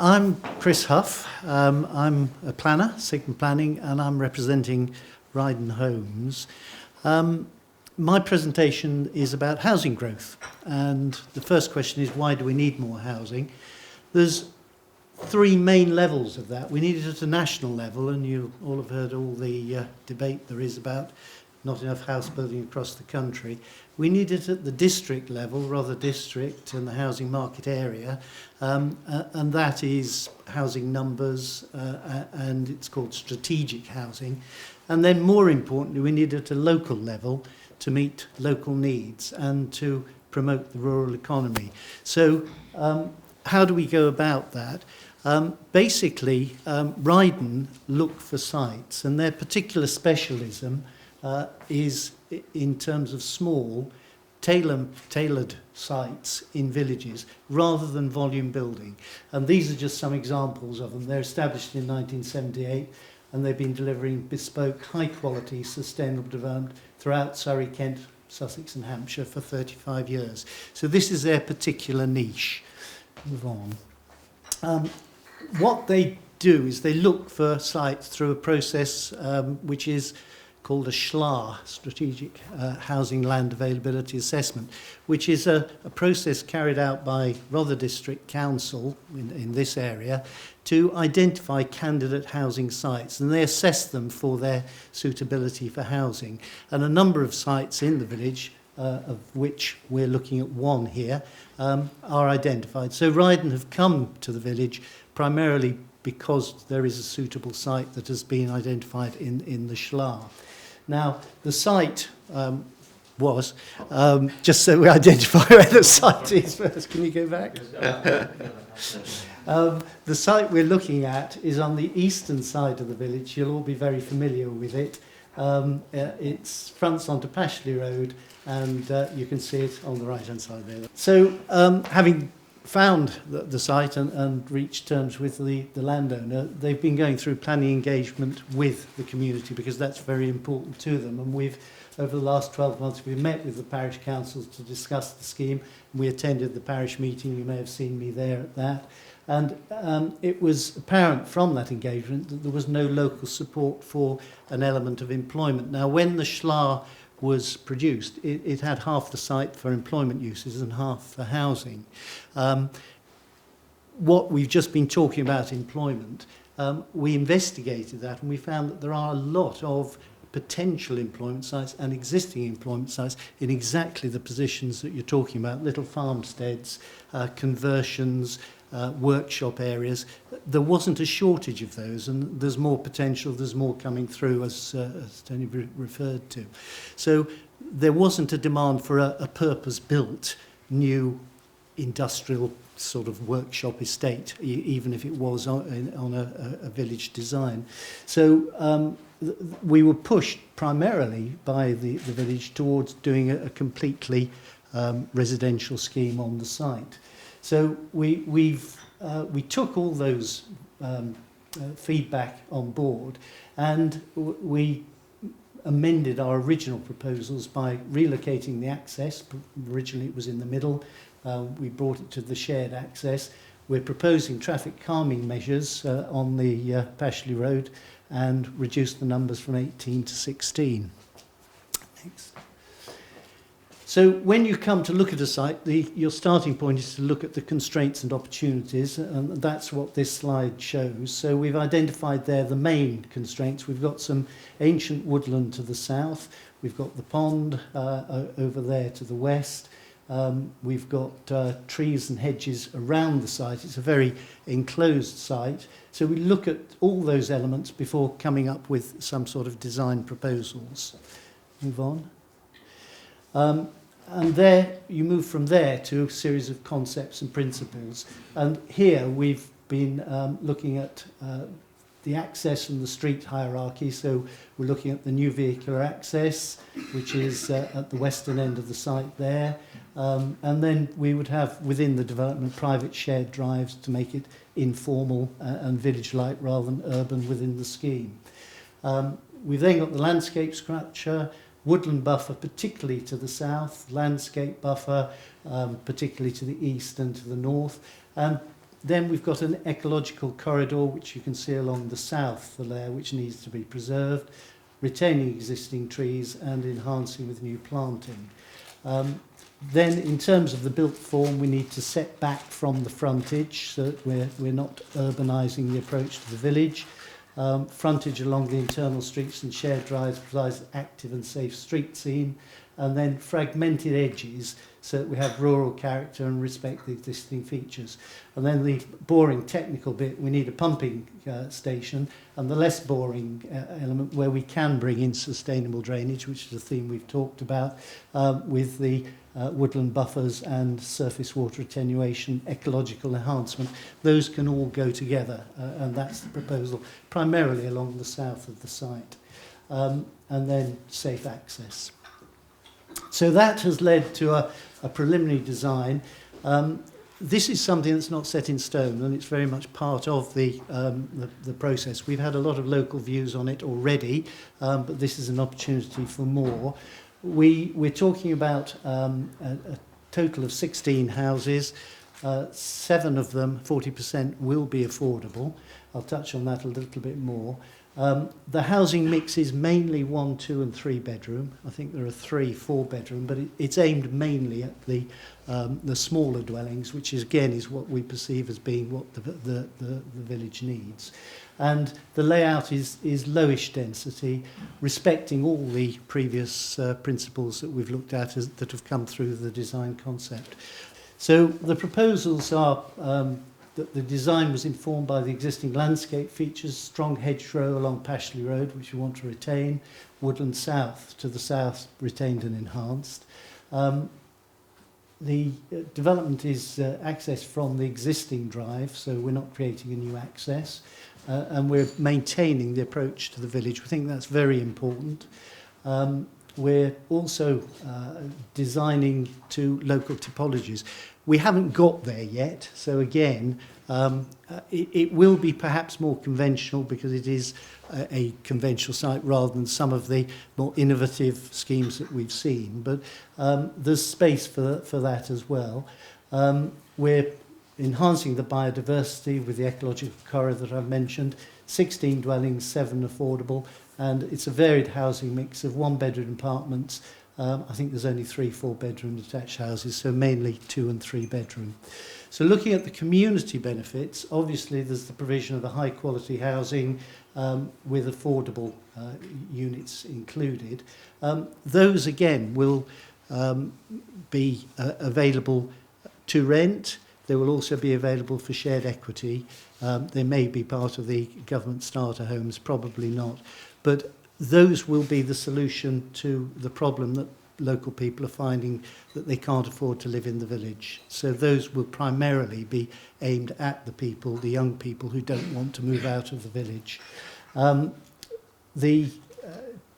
I'm Chris Hough. I'm a planner, Sigma Planning, and I'm representing Rydon Homes. My presentation is about housing growth, and the first question is, why do we need more housing? There's three main levels of that. We need it at a national level, and you all have heard all the debate there is about not enough house building across the country. We need it at the district level, rather district and the housing market area, and that is housing numbers, and it's called strategic housing. And then more importantly, we need it at a local level to meet local needs and to promote the rural economy. So how do we go about that? Basically, Rydon look for sites, and their particular specialism is in terms of small, tailored sites in villages rather than volume building. And these are just some examples of them. They're established in 1978 and they've been delivering bespoke, high-quality, sustainable development throughout Surrey, Kent, Sussex and Hampshire for 35 years. So this is their particular niche. Move on. What they do is they look for sites through a process which is called a SLA, Strategic Housing Land Availability Assessment, which is a process carried out by Rother District Council in this area to identify candidate housing sites, and they assess them for their suitability for housing. And a number of sites in the village, of which we're looking at one here, are identified. So Rydon have come to the village primarily because there is a suitable site that has been identified in the SLA. Now, the site was, just so we identify where the site is first, can you go back? The site we're looking at is on the eastern side of the village. You'll all be very familiar with it. It fronts onto Pashley Road, and you can see it on the right-hand side there. So, having found the site and reached terms with the landowner, they've been going through planning engagement with the community because that's very important to them. And we've, over the last 12 months, we've met with the parish councils to discuss the scheme. We attended the parish meeting. You may have seen me there at that. And it was apparent from that engagement that there was no local support for an element of employment. Now, when the SLA was produced, it had half the site for employment uses and half for housing. What we've just been talking about, employment, we investigated that and we found that there are a lot of potential employment sites and existing employment sites in exactly the positions that you're talking about, little farmsteads, conversions, workshop areas. There wasn't a shortage of those, and there's more potential, there's more coming through, as Tony referred to. So there wasn't a demand for a purpose-built new industrial sort of workshop estate, even if it was on a village design. So we were pushed primarily by the village towards doing a completely residential scheme on the site. So we took all those feedback on board, and we amended our original proposals by relocating the access. Originally it was in the middle. We brought it to the shared access. We're proposing traffic calming measures on the Pashley Road and reduce the numbers from 18 to 16. Thanks. So when you come to look at a site, your starting point is to look at the constraints and opportunities, and that's what this slide shows. So we've identified there the main constraints. We've got some ancient woodland to the south. We've got the pond over there to the west. We've got trees and hedges around the site. It's a very enclosed site. So we look at all those elements before coming up with some sort of design proposals. Move on. And there, you move from there to a series of concepts and principles. And here we've been looking at the access and the street hierarchy. So we're looking at the new vehicular access, which is at the western end of the site there. And then we would have within the development private shared drives to make it informal and village-like rather than urban within the scheme. We've then got the landscape structure, woodland buffer particularly to the south, landscape buffer particularly to the east and to the north, and Then we've got an ecological corridor, which you can see along the south, the layer, which needs to be preserved, retaining existing trees and enhancing with new planting. Then in terms of the built form, we need to set back from the frontage so that we're not urbanising the approach to the village. Frontage along the internal streets and shared drives provides an active and safe street scene, and then fragmented edges so that we have rural character and respect the existing features. And then the boring technical bit, we need a pumping station, and the less boring element where we can bring in sustainable drainage, which is a theme we've talked about, with the woodland buffers and surface water attenuation, ecological enhancement. Those can all go together, and that's the proposal, primarily along the south of the site. And then safe access. So that has led to a preliminary design. This is something that's not set in stone, and it's very much part of the process. We've had a lot of local views on it already, but this is an opportunity for more. We're talking about a total of 16 houses. 7 of them, 40%, will be affordable. I'll touch on that a little bit more. The housing mix is mainly 1, 2 and 3 bedroom. I think there are 3, 4 bedroom, but it's aimed mainly at the smaller dwellings, which is, again, is what we perceive as being what the village needs. And the layout is lowish density, respecting all the previous principles that we've looked at that have come through the design concept. So the proposals are that the design was informed by the existing landscape features, strong hedgerow along Pashley Road, which we want to retain, woodland south to the south, retained and enhanced. The development is accessed from the existing drive, so we're not creating a new access, and we're maintaining the approach to the village. We think that's very important. We're also designing to local typologies. We haven't got there yet, so again, it will be perhaps more conventional because it is a conventional site rather than some of the more innovative schemes that we've seen. But there's space for that as well. We're enhancing the biodiversity with the ecological corridor that I've mentioned. 16 dwellings, 7 affordable, and it's a varied housing mix of 1-bedroom apartments. I think there's only 3, 4-bedroom detached houses, so mainly 2 and 3 bedroom. So looking at the community benefits, obviously there's the provision of a high quality housing with affordable units included. Those again will be available to rent. They will also be available for shared equity. They may be part of the government starter homes, probably not. But those will be the solution to the problem that local people are finding that they can't afford to live in the village. So those will primarily be aimed at the people, the young people who don't want to move out of the village. The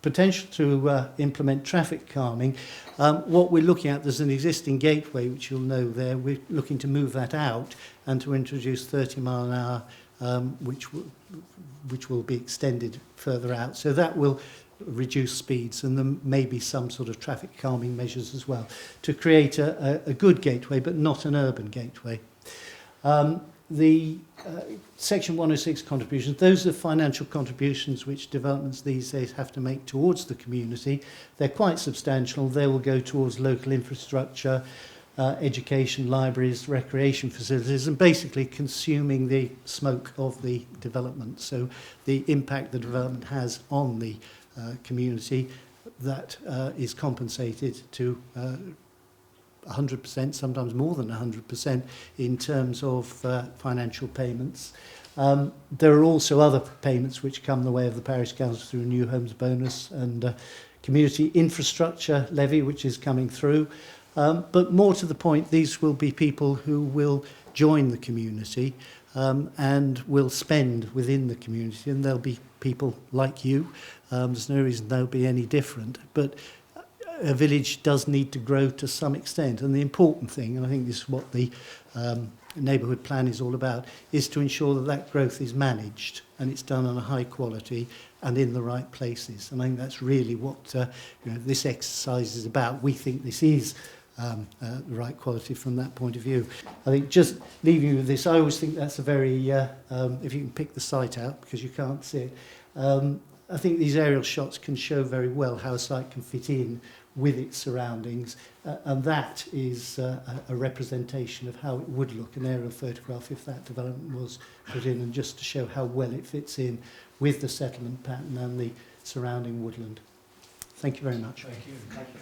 potential to implement traffic calming, what we're looking at, there's an existing gateway, which you'll know there. We're looking to move that out and to introduce 30 mile an hour, which will be extended further out. So that will reduce speeds, and there may be some sort of traffic calming measures as well to create a good gateway, but not an urban gateway. The Section 106 contributions, those are financial contributions which developments these days have to make towards the community. They're quite substantial. They will go towards local infrastructure, education, libraries, recreation facilities, and basically consuming the smoke of the development. So the impact the development has on the community, that is compensated to 100%, sometimes more than 100% in terms of financial payments. There are also other payments which come the way of the parish council through a new homes bonus and community infrastructure levy, which is coming through. But more to the point, these will be people who will join the community and will spend within the community, and there'll be people like you. There's no reason they'll be any different, but a village does need to grow to some extent, and the important thing, and I think this is what the neighbourhood plan is all about, is to ensure that that growth is managed and it's done on a high quality and in the right places. And I think that's really what this exercise is about. We think this is the right quality from that point of view. I think just leaving you with this, I always think that's a very, if you can pick the site out because you can't see it, I think these aerial shots can show very well how a site can fit in with its surroundings, and that is a representation of how it would look, an aerial photograph, if that development was put in, and just to show how well it fits in with the settlement pattern and the surrounding woodland. Thank you very much. Thank you. Thank you.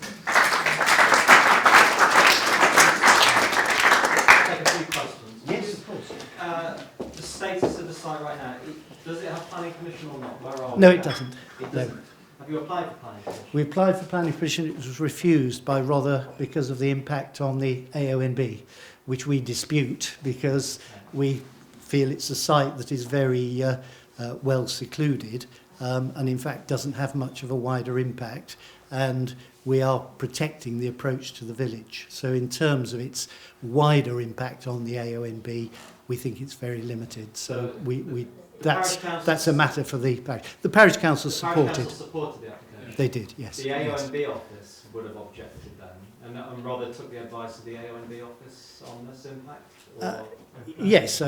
Take a few questions. Yes, of course. The status of the site right now, does it have planning permission or not? Where are we? No, it doesn't. It doesn't. No. Have you applied for planning permission? We applied for planning permission. It was refused by Rother because of the impact on the AONB, which we dispute because we feel it's a site that is very well secluded and in fact doesn't have much of a wider impact, and we are protecting the approach to the village. So in terms of its wider impact on the AONB, we think it's very limited. So that's a matter for the parish. The parish council supported. The parish council supported the application. They did, yes. The AONB office would have objected then, and rather took the advice of the AONB office on this impact. Or yes,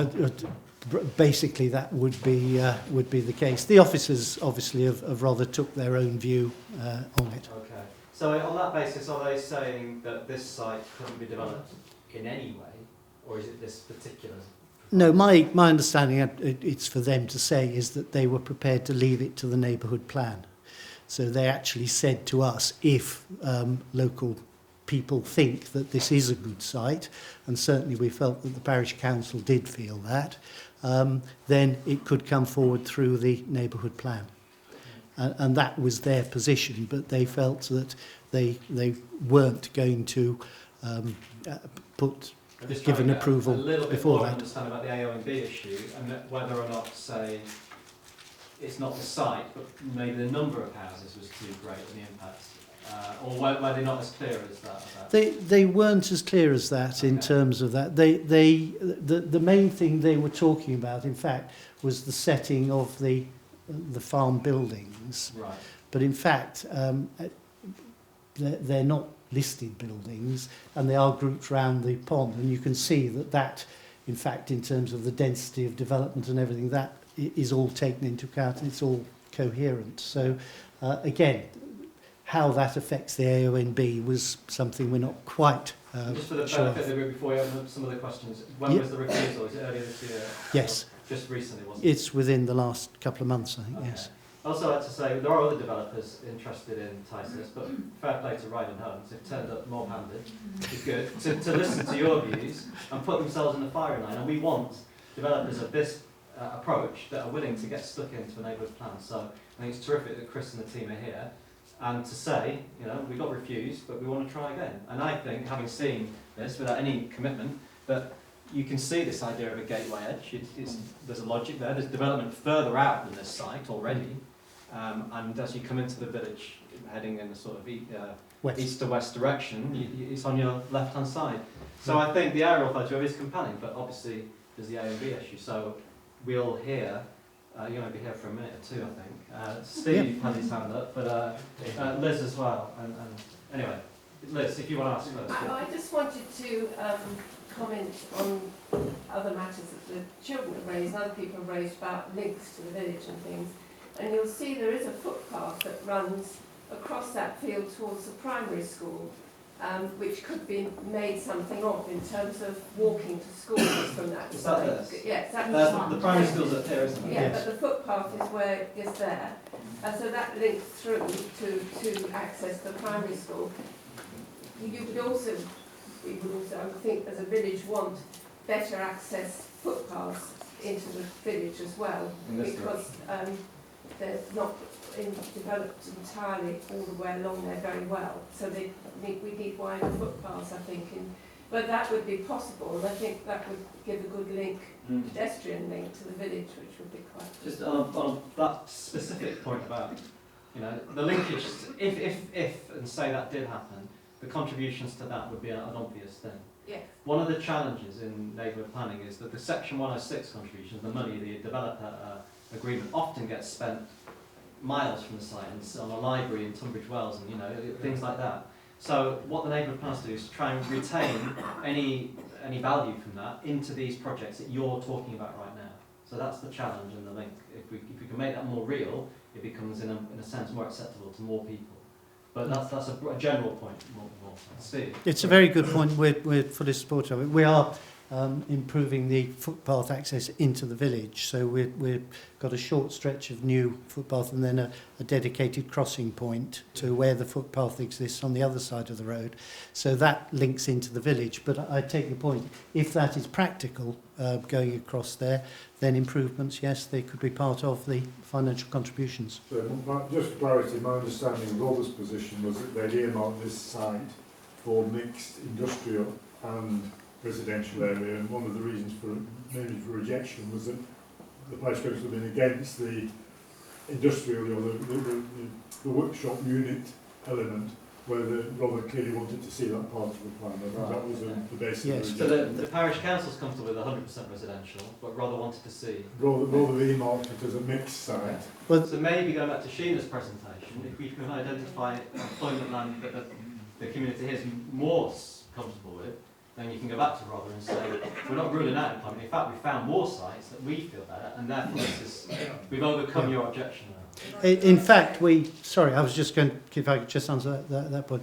basically that would be the case. The officers obviously have rather took their own view on it. Okay. So on that basis, are they saying that this site couldn't be developed in any way, or is it this particular? No, my understanding, it's for them to say, is that they were prepared to leave it to the neighbourhood plan. So they actually said to us, if local people think that this is a good site, and certainly we felt that the parish council did feel that, then it could come forward through the neighbourhood plan. And that was their position, but they felt that they weren't going to give an approval before that. Understand about the AONB issue and whether or not, say, it's not the site, but maybe the number of houses was too great and the impact, or were they not as clear as that? They weren't as clear as that in terms of that. The main thing they were talking about, in fact, was the setting of the farm buildings. Right. But in fact, they're not listed buildings, and they are grouped around the pond, and you can see that in fact, in terms of the density of development and everything, that is all taken into account, and it's all coherent. So again, how that affects the AONB was something we're not quite just for the sure benefit of the group, before we open up some of the questions, when was the refusal? Was it earlier this year? Yes. Just recently, wasn't it? It's within the last couple of months, I think, Okay. yes. I'd also like to say there are other developers interested in Tysus, but fair play to Rydon Homes. They've turned up more handed, which is good, to listen to your views and put themselves in the firing line. And we want developers of this approach that are willing to get stuck into a neighbourhood plan. So I think it's terrific that Chris and the team are here, and to say, you know, we got refused, but we want to try again. And I think, having seen this without any commitment, that you can see this idea of a gateway edge. There's a logic there. There's development further out than this site already. And as you come into the village, heading in the sort of east to west direction, it's on your left-hand side. So I think the aerial photo is compelling, but obviously there's the AOB issue. So we'll hear, you're going to be here for a minute or two, I think. Steve had his hand up, but Liz as well. And anyway, Liz, if you want to ask first. I just wanted to comment on other matters that the children have raised and other people have raised about links to the village and things. And you'll see there is a footpath that runs across that field towards the primary school, which could be made something of in terms of walking to schools from that side. Yes, the primary school's up here, isn't it? Yeah, Yes. but the footpath is where it is there. So that links through to access the primary school. We would also, I think, as a village, want better access footpaths into the village as well, because they're not developed entirely all the way along there very well. So we need wider footpaths, I think. But that would be possible, and I think that would give a good link, pedestrian link to the village, which would be quite good. Just on that specific point about, you know, the linkage, if and say that did happen, the contributions to that would be an obvious thing. Yeah. One of the challenges in neighbourhood planning is that the Section 106 contributions, the money, the developer agreement, often gets spent miles from the site, and on a library in Tunbridge Wells, and you know, things like that. So what the neighbourhood plans to do is try and retain any value from that into these projects that you're talking about right now. So that's the challenge and the link. If we can make that more real, it becomes in a sense more acceptable to more people. But that's a general point. More. Steve? It's a very good point. We're fully supportive of it. We are improving the footpath access into the village. So we've got a short stretch of new footpath and then a dedicated crossing point to where the footpath exists on the other side of the road. So that links into the village. But I take your point. If that is practical, going across there, then improvements, yes, they could be part of the financial contributions. So, just for clarity, my understanding of Robert's position was that they'd earmarked this site for mixed industrial and residential area, and one of the reasons mainly for rejection was that the parish council had been against the industrial or the workshop unit element, where Robert clearly wanted to see that part of the plan. That was the basis Yes. of So the rejection. the parish council's comfortable with 100% residential, but rather wanted to see. Rather earmarked it as a mixed site. Well, So maybe going back to Sheena's presentation, if we can identify employment land that the community is more comfortable with, then you can go back to Rother and say, we're not ruling out employment. In fact, we found more sites that we feel better, and therefore we've overcome your objection now. in fact, sorry, I was just going to, if I could just answer that point.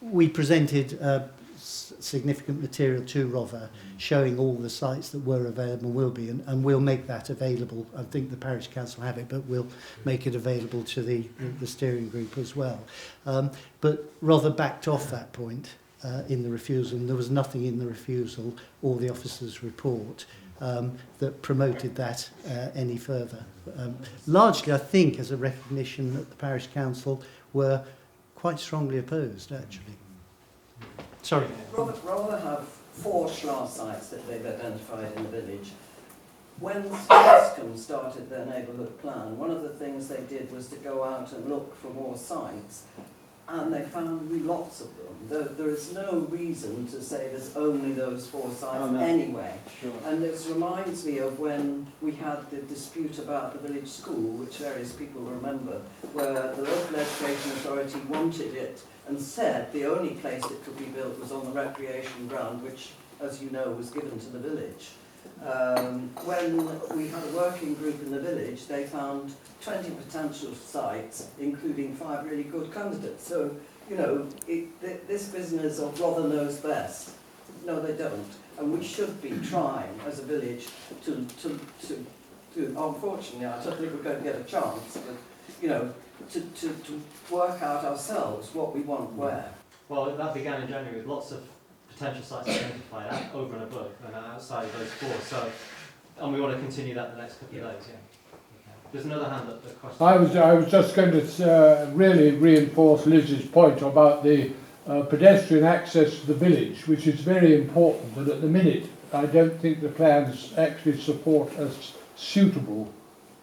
We presented significant material to Rother showing all the sites that were available and will be, and we'll make that available. I think the parish council have it, but we'll make it available to the steering group as well. But Rother backed off that point in the refusal, and there was nothing in the refusal or the officer's report that promoted that any further. Largely, I think, as a recognition that the parish council were quite strongly opposed, actually. Sorry. Rother have 4 Schlar sites that they've identified in the village. When Scarscombe started their neighbourhood plan, one of the things they did was to go out and look for more sites, and they found lots of them. There is no reason to say there's only those 4 sites anyway. Sure. And this reminds me of when we had the dispute about the village school, which various people remember, where the local education authority wanted it and said the only place it could be built was on the recreation ground, which, as you know, was given to the village. When we had a working group in the village, they found 20 potential sites, including 5 really good candidates. So, you know, this business of Rother knows best, no, they don't. And we should be trying, as a village, to unfortunately, I don't think we're going to get a chance, but, you know, to work out ourselves what we want where. Well, that began in January with lots of potential sites identified over and above and outside of those 4. So, and we want to continue that in the next couple of days. Yeah. Okay. There's another hand up. The question. I was just going to really reinforce Liz's point about the pedestrian access to the village, which is very important. And at the minute, I don't think the plans actually support a suitable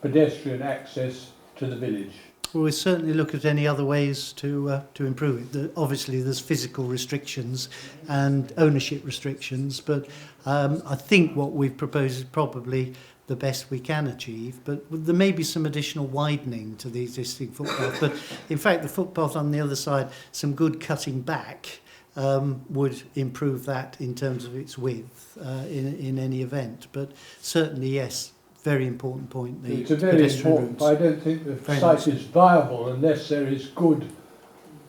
pedestrian access to the village. Well, we certainly look at any other ways to improve it. Obviously, there's physical restrictions and ownership restrictions, but I think what we've proposed is probably the best we can achieve. But there may be some additional widening to the existing footpath. But in fact, the footpath on the other side, some good cutting back would improve that in terms of its width in any event. But certainly, yes. Very important point. It's a very important. I don't think the site is viable unless there is good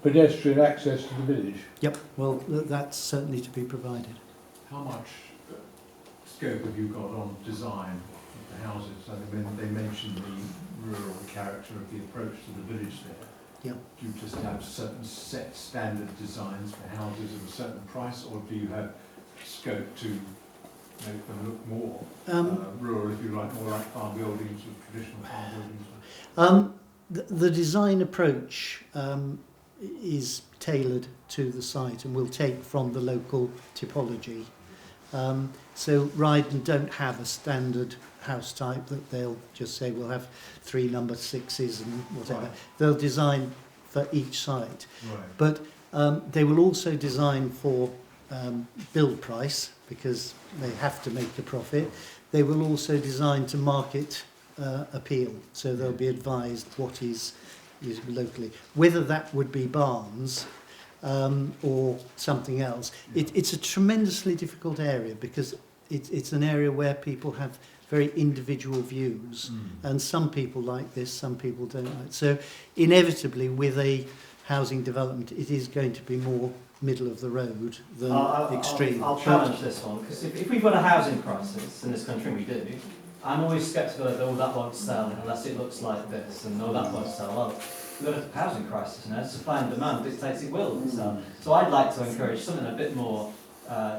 pedestrian access to the village. Yep, well, that's certainly to be provided. How much scope have you got on design of the houses? I mean, they mentioned the rural character of the approach to the village there. Yeah. Do you just have certain set standard designs for houses of a certain price, or do you have scope to make them look more rural, if you like, more like farm buildings or traditional farm buildings? The design approach is tailored to the site and will take from the local typology. So Rydon don't have a standard house type that they'll just say we'll have 3 number 6s and whatever. Right. They'll design for each site. Right. But they will also design for build price, because they have to make a profit. They will also design to market appeal, so they'll be advised what is locally. Whether that would be barns, or something else. It's a tremendously difficult area because it's an area where people have very individual views, and some people like this, some people don't like it. So inevitably with a housing development it is going to be more middle of the road than extreme. I'll challenge this one, because if we've got a housing crisis in this country, and we do, I'm always sceptical that, oh, that won't sell unless it looks like this, and no, that won't sell. Well, we've got a housing crisis now, supply and demand dictates it will sell. So I'd like to encourage something a bit more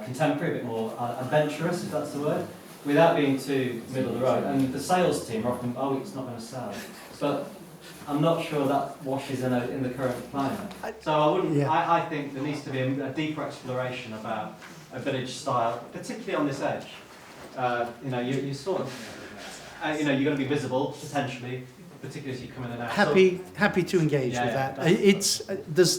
contemporary, a bit more adventurous, if that's the word, without being too middle of the road. And the sales team are often, oh, it's not going to sell. But I'm not sure that washes in the current climate. So I wouldn't. Yeah. I think there needs to be a deeper exploration about a village style, particularly on this edge. You sort of, you're going to be visible potentially, particularly as you come in and out. Happy to engage with that. That's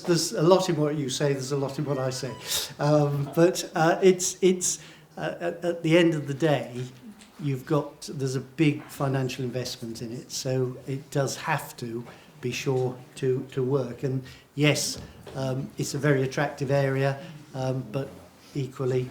There's a lot in what you say. There's a lot in what I say, but it's at the end of the day, there's a big financial investment in it, so it does have to be sure to work. And yes, it's a very attractive area, but equally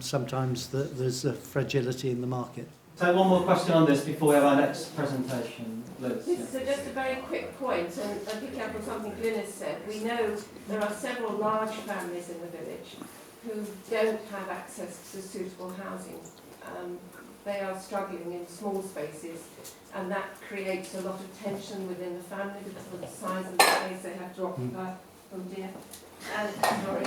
sometimes there's a fragility in the market. So one more question on this before we have our next presentation, Liz. So just a very quick point, and picking up on something Glynis said, we know there are several large families in the village who don't have access to suitable housing. They are struggling in small spaces, and that creates a lot of tension within the family because of the size of the space they have to occupy. Oh dear. And, sorry.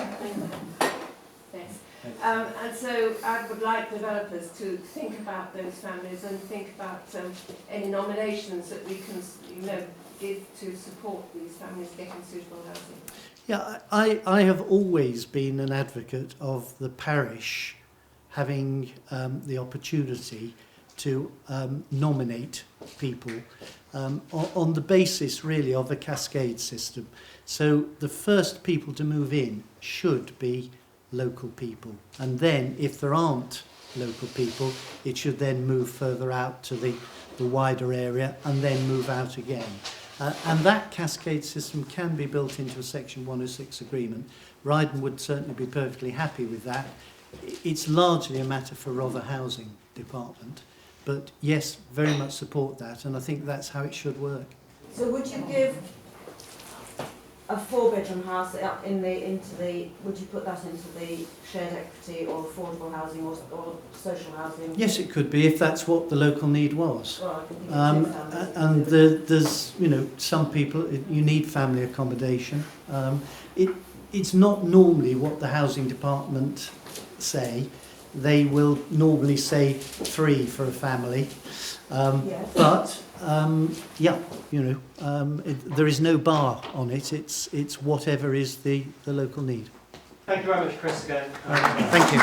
Yes. And so I would like developers to think about those families and think about any nominations that we can, give to support these families getting suitable housing. Yeah, I have always been an advocate of the parish having the opportunity to nominate people on the basis really of a cascade system. So the first people to move in should be local people, and then if there aren't local people, it should then move further out to the wider area and then move out again. And that cascade system can be built into a Section 106 agreement. Rydon would certainly be perfectly happy with that. It's largely a matter for Rother Housing Department, but yes, very much support that, and I think that's how it should work. So would you give a 4-bedroom house would you put that into the shared equity or affordable housing or social housing? Yes, it could be if that's what the local need was. Well, I think And there's, some people, you need family accommodation. It's not normally what the housing department say. They will normally say 3 for a family. Yes. But, there is no bar on it. It's whatever is the local need. Thank you very much, Chris, again. Thank you.